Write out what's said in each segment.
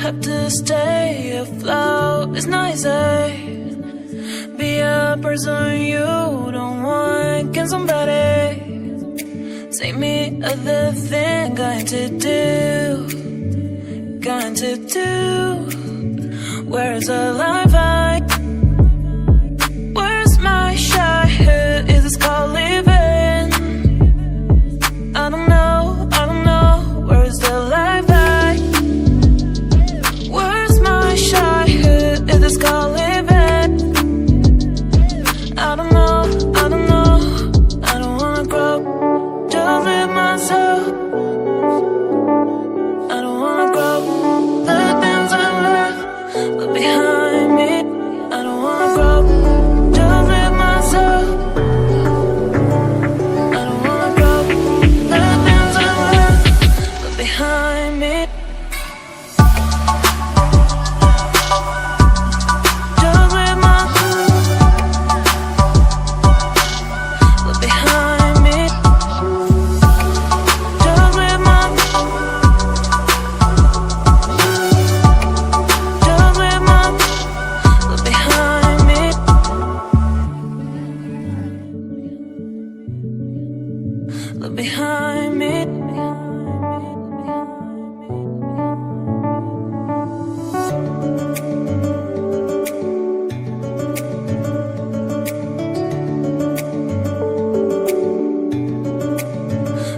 have to stay afloat. It's not easy. Be a person you don't want. Can somebody take me other thing? Going to do. Where's the life I? Where's my childhood? Is this called living? I don't know. Where's the life I? Where's my childhood? Is this called living? I don't know. I don't wanna grow. Just live myself. I don't wanna grow. The things I left behind me. I don't wanna grow. Just live myself. I don't wanna grow. The things I left behind me. Just live myself. Behind me. Just live myself. Behind me. Look behind me.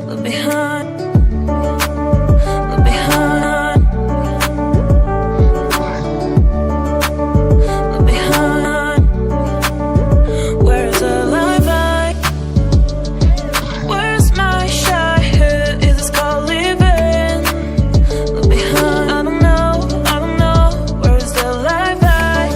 Look behind. Look behind. Look behind. Where's the life I? Where's my childhood? Is this called living? Look behind. I don't know. Where's the life I?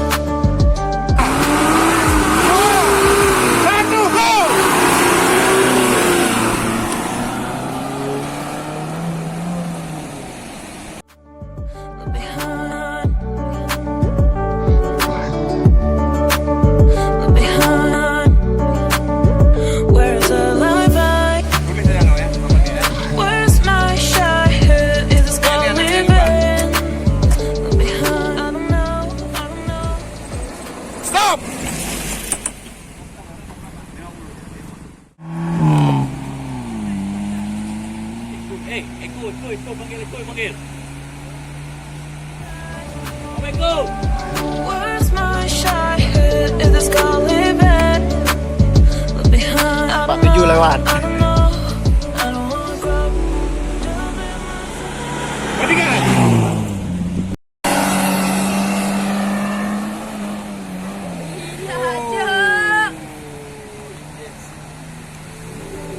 Look behind. Look behind. Where's the life I? Where's my childhood? Is this called living? Look behind. I don't know. Stop! Ikut, panggil. Assalamualaikum. Where's my childhood? Is this called living? Look behind. I don't know. I don't wanna grow. Matikan.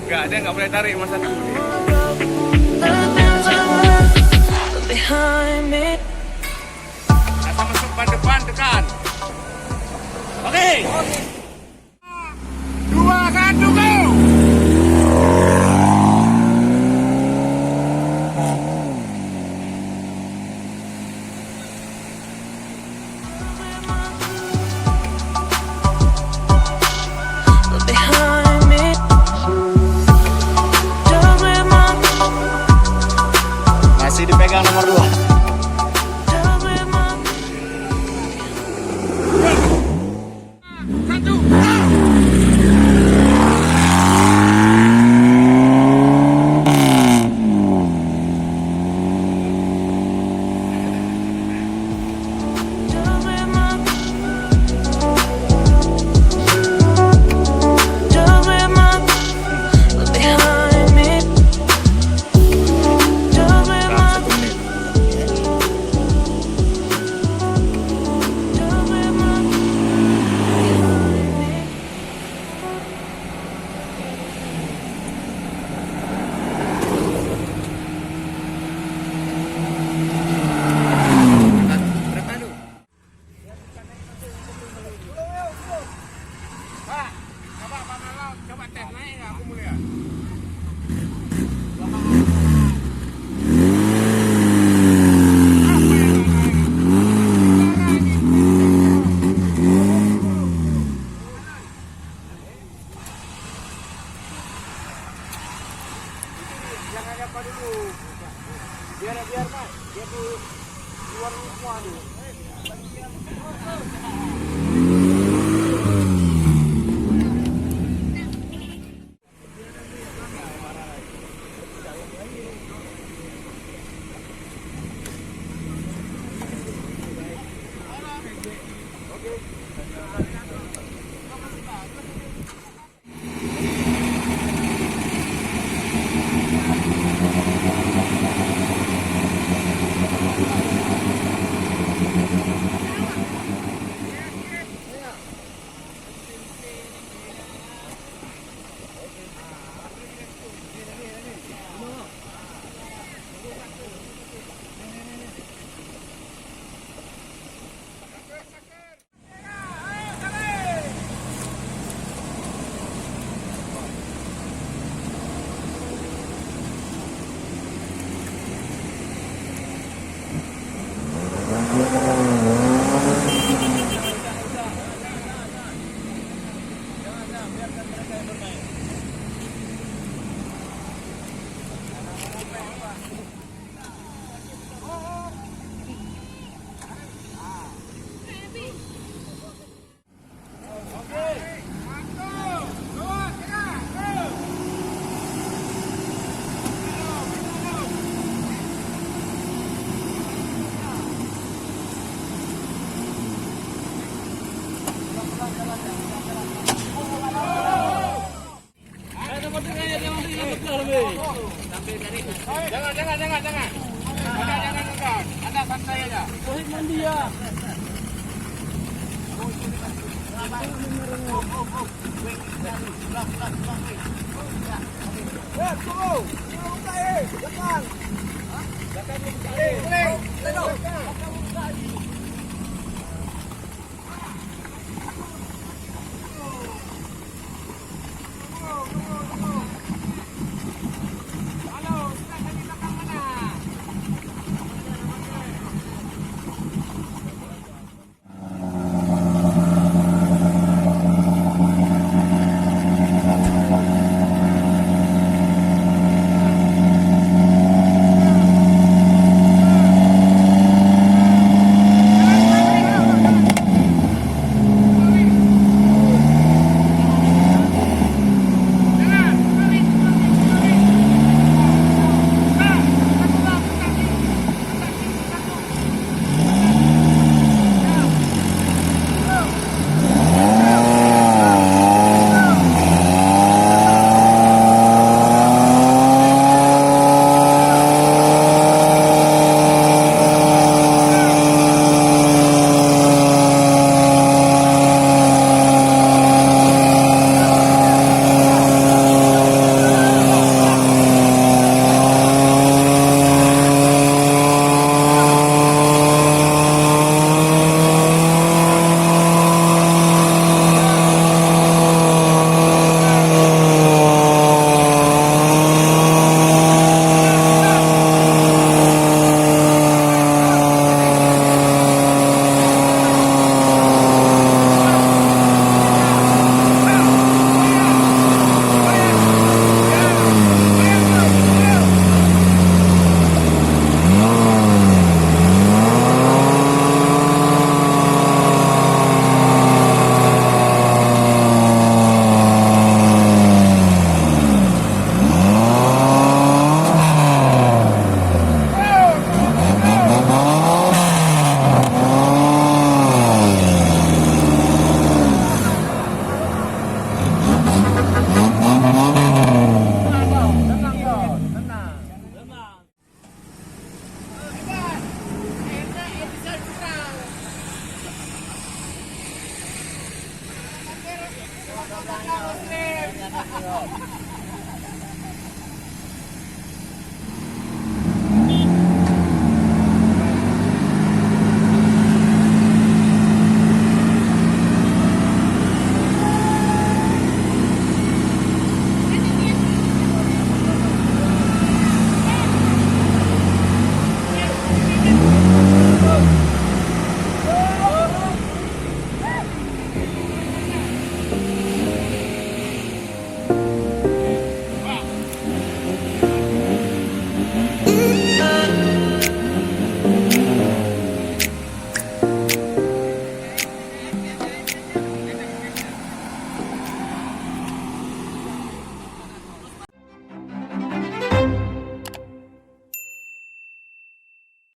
Enggak, dia nggak boleh tarik masa itu. The things I left behind me. Asal masuk depan tekan. Oke. 2, 1, go! Look behind me. Just live my. Masih dipegang nomor 2. Jangan. Jangan. Anda santai aja. Mandi ya.